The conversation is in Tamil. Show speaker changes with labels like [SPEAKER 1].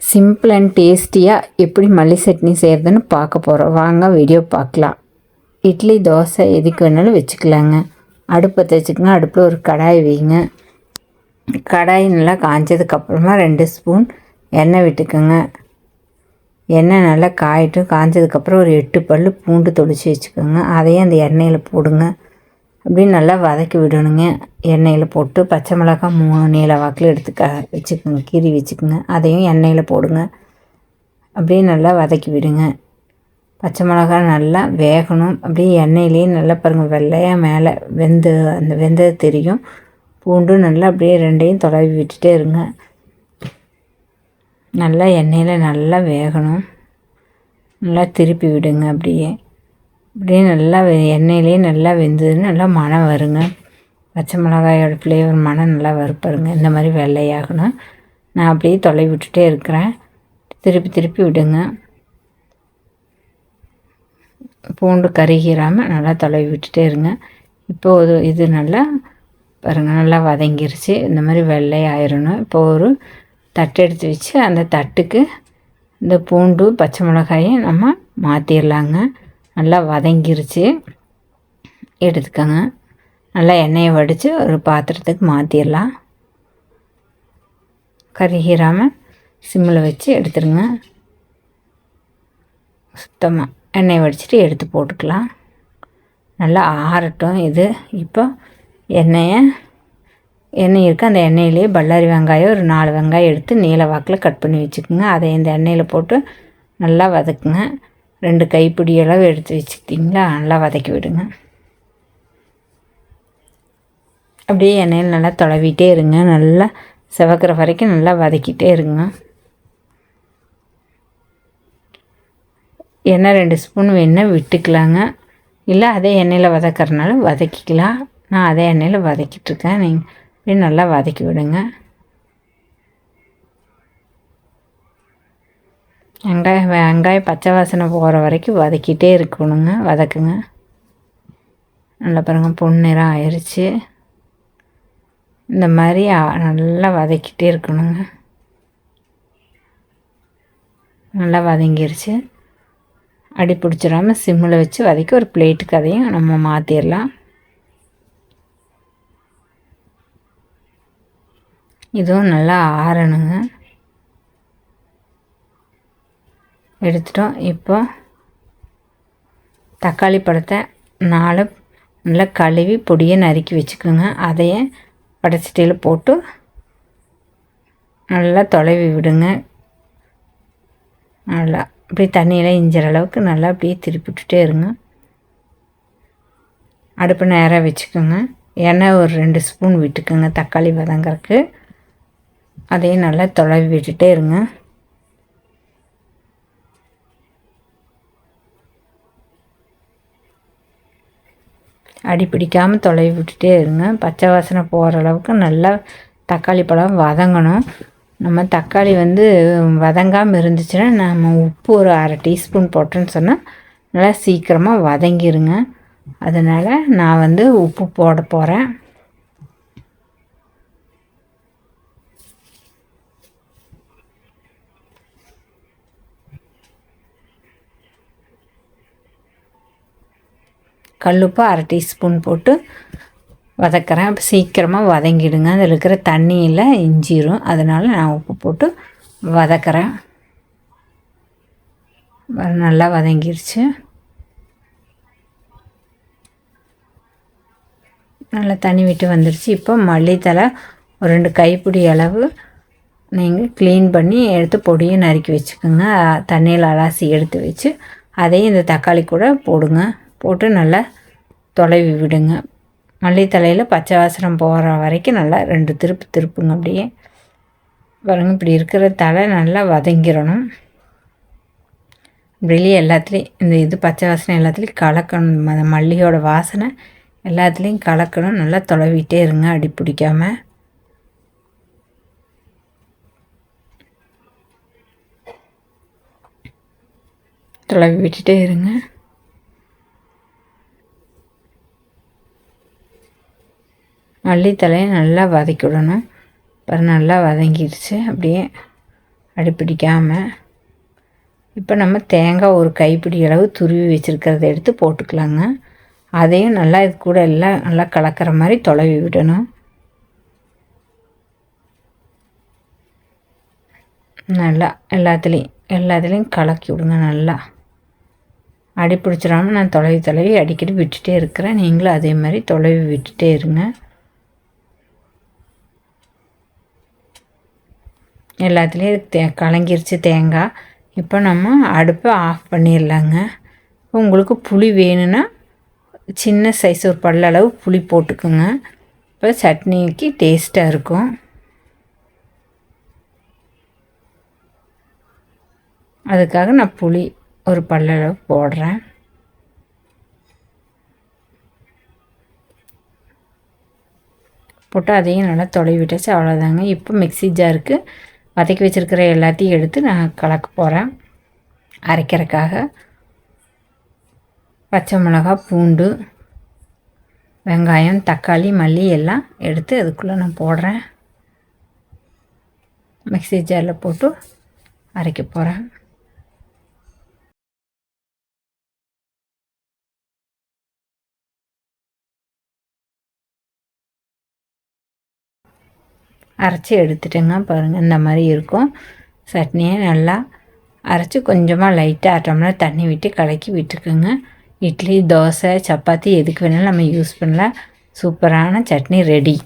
[SPEAKER 1] சிம்பிள் அண்ட் டேஸ்டியாக எப்படி மல்லி சட்னி செய்கிறதுன்னு பார்க்க போகிறோம். வாங்க வீடியோ பார்க்கலாம். இட்லி தோசை எதுக்கு வேணாலும் வச்சுக்கலாங்க. அடுப்பை வச்சுக்கோங்க. அடுப்பில் ஒரு கடாய் வைங்க. கடாய் நல்லா காஞ்சதுக்கப்புறமா 2 ஸ்பூன் எண்ணெய் விட்டுக்கோங்க. எண்ணெய் நல்லா காஞ்சதுக்கப்புறம் ஒரு 8 பல் பூண்டு தொளிச்சு வச்சுக்கோங்க. அதையும் அந்த எண்ணெயில் போடுங்க. அப்படியே நல்லா வதக்கி விடணுங்க. எண்ணெயில் போட்டு பச்சை மிளகாய் 3 நீல வாக்கில் வச்சுக்கோங்க. கீரி வச்சுக்கோங்க. அதையும் எண்ணெயில் போடுங்க. அப்படியே நல்லா வதக்கி விடுங்க. பச்சை மிளகாய் நல்லா வேகணும். அப்படியே எண்ணெயிலேயே நல்லா பாருங்கள், வெள்ளையாக மேலே அந்த வெந்தது தெரியும். பூண்டு நல்லா அப்படியே 2ஐயும் தொலைவி விட்டுட்டே இருங்க. நல்லா எண்ணெயில் நல்லா வேகணும். நல்லா திருப்பி விடுங்க. அப்படியே நல்லா எண்ணெயிலே நல்லா வெந்ததுன்னு நல்லா மணம் வருங்க. பச்சை மிளகாயோட ஃப்ளேவர் மணம் நல்லா வறுப்பாருங்க. இந்த மாதிரி வெள்ளையாகணும். நான் அப்படியே தொலைவி விட்டுட்டே இருக்கிறேன். திருப்பி விடுங்க. பூண்டு கருகிராமல் நல்லா தொலைவி விட்டுட்டே இருங்க. இப்போது இது நல்லா பாருங்கள், நல்லா வதங்கிருச்சு. இந்த மாதிரி வெள்ளையாயிரணும். இப்போ ஒரு தட்டு எடுத்து வச்சு அந்த தட்டுக்கு இந்த பூண்டு பச்சை மிளகாயும் நம்ம மாற்றிடலாங்க. நல்லா வதங்கிருச்சு. எடுத்துக்கோங்க. நல்லா எண்ணெயை வடித்து ஒரு பாத்திரத்துக்கு மாற்றிடலாம். கருகிராமல் சிம்மில் வச்சு எடுத்துருங்க. சுத்தமாக எண்ணெயை வடிச்சிட்டு எடுத்து போட்டுக்கலாம். நல்லா ஆறட்டும் இது. இப்போ எண்ணெய் இருக்குது. அந்த எண்ணெயிலே பல்லாரி வெங்காயம் ஒரு 4 வெங்காயம் எடுத்து நீல வாக்கில் கட் பண்ணி வச்சுக்கோங்க. அதை இந்த எண்ணெயில் போட்டு நல்லா வதக்குங்க. 2 கைப்பிடி அளவு எடுத்து வச்சுக்கிட்டிங்களா, நல்லா வதக்கி விடுங்க. அப்படியே எண்ணெயில் நல்லா தொலைவிட்டே இருங்க. நல்லா செவக்கிற வரைக்கும் நல்லா வதக்கிட்டே இருங்க. எண்ணெய் 2 ஸ்பூன் வேணால் விட்டுக்கலாங்க. இல்லை அதே எண்ணெயில் வதக்கிறனால வதக்கிக்கலாம். நான் அதே எண்ணெயில் வதக்கிட்டுருக்கேன். நீங்கள் அப்படியே நல்லா வதக்கி விடுங்க. வெங்காயம் பச்சை வாசனை போகிற வரைக்கும் வதக்கிட்டே இருக்கணுங்க. வதக்குங்க. நல்லா பாருங்கள், பொன்னிறம் ஆயிடுச்சு. இந்த மாதிரி நல்லா வதக்கிட்டே இருக்கணுங்க. நல்லா வதங்கிருச்சு. அடி பிடிச்சிடாமல் சிம்மில் வச்சு வதக்கி ஒரு பிளேட்டுக்கு அதையும் நம்ம மாற்றிடலாம். இதுவும் நல்லா ஆறணுங்க. எடுத்துட்டோம். இப்போ தக்காளி பழத்தை 4 நல்லா கழுவி பொடியை நறுக்கி வச்சுக்கோங்க. அதையே படைச்சிட்டியில் போட்டு நல்லா தொலைவி விடுங்க. நல்லா அப்படியே தண்ணியில் இஞ்சிற அளவுக்கு நல்லா அப்படியே திருப்பிட்டுட்டே இருங்க. அடுப்பு நேராக வச்சுக்கோங்க. எண்ணெய் ஒரு 2 ஸ்பூன் விட்டுக்கோங்க தக்காளி வதங்கறதுக்கு. அதையும் நல்லா தொலைவி விட்டுட்டே இருங்க. அடி பிடிக்காமல் தொலைவி விட்டுட்டே இருங்க. பச்சை வாசனை போகிற அளவுக்கு நல்லா தக்காளி பழம் வதங்கணும். நம்ம தக்காளி வதங்காமல் இருந்துச்சுன்னா நம்ம உப்பு ஒரு 1/2 டீஸ்பூன் போட்டோன்னு சொன்னால் நல்லா சீக்கிரமாக வதங்கிருங்க. அதனால் நான் உப்பு போட போகிறேன். கல்லுப்பு 1/2 டீஸ்பூன் போட்டு வதக்கிறேன். அப்போ சீக்கிரமாக வதங்கிடுங்க. அதில் இருக்கிற தண்ணியில் இஞ்சிரும். அதனால் நான் உப்பு போட்டு வதக்கிறேன். நல்லா வதங்கிருச்சு. நல்லா தண்ணி விட்டு வந்துடுச்சு. இப்போ மல்லித்தலை ஒரு 2 கைப்பிடி அளவு நீங்கள் க்ளீன் பண்ணி எடுத்து பொடியை நறுக்கி வச்சுக்கோங்க. தண்ணியில் அலசி எடுத்து வச்சு அதையும் இந்த தக்காளி கூட போடுங்க. போட்டு நல்லா தொலைவி விடுங்க. மல்லித்தலையில் பச்சை வாசனம் போகிற வரைக்கும் நல்லா 2 திருப்புங்க. அப்படியே பாருங்கள், இப்படி இருக்கிற தலை நல்லா வதங்கிடணும். வெளியே எல்லாத்துலேயும் இது பச்சை வாசனை எல்லாத்துலேயும் கலக்கணும். அந்த மல்லியோட வாசனை எல்லாத்துலேயும் கலக்கணும். நல்லா தொலைவிட்டே இருங்க. அடி பிடிக்காமல் தொலைவி விட்டுட்டே இருங்க. மல்லித்தலையை நல்லா வதக்கி விடணும். அப்புறம் நல்லா வதங்கிடுச்சு. அப்படியே அடிப்பிடிக்காமல். இப்போ நம்ம தேங்காய் ஒரு கைப்பிடி அளவு துருவி வச்சுருக்கிறத எடுத்து போட்டுக்கலாங்க. அதையும் நல்லா இது கூட எல்லாம் நல்லா கலக்கிற மாதிரி தொலைவி விடணும். நல்லா எல்லாத்துலேயும் கலக்கி விடுங்க. நல்லா அடி பிடிச்சிடாமல் நான் தொலைவி அடிக்கடி விட்டுட்டே இருக்கிறேன். நீங்களும் அதே மாதிரி தொலைவி விட்டுட்டே இருங்க. எல்லாத்துலேயும் கலங்கிருச்சு தேங்காய். இப்போ நம்ம அடுப்பை ஆஃப் பண்ணிடலாங்க. உங்களுக்கு புளி வேணும்னா சின்ன சைஸ் ஒரு பல்லளவு புளி போட்டுக்குங்க. இப்போ சட்னிக்கு டேஸ்ட்டாக இருக்கும். அதுக்காக நான் புளி ஒரு பல்லளவு போடுறேன். போட்டு அதையும் நல்லா தொலைவி விட்டாச்சு. அவ்வளோதாங்க. இப்போ மிக்ஸி ஜாருக்கு வதக்கி வச்சுருக்கிற எல்லாத்தையும் எடுத்து நான் கலக்க போகிறேன். அரைக்கிறதுக்காக பச்சை மிளகா, பூண்டு, வெங்காயம், தக்காளி, மல்லி எல்லாம் எடுத்து அதுக்குள்ளே நான் போடுறேன். மிக்ஸி ஜாரில் போட்டு அரைக்க போகிறேன். அரைச்சி எடுத்துட்டேங்க. பாருங்கள், இந்த மாதிரி இருக்கும். சட்னியை நல்லா அரைச்சி கொஞ்சமாக லைட்டாக 1/2 டம்ளர் தண்ணி விட்டு கலக்கி விட்டுருக்குங்க. இட்லி, தோசை, சப்பாத்தி எதுக்கு வேணாலும் நம்ம யூஸ் பண்ணலாம். சூப்பரான சட்னி ரெடி.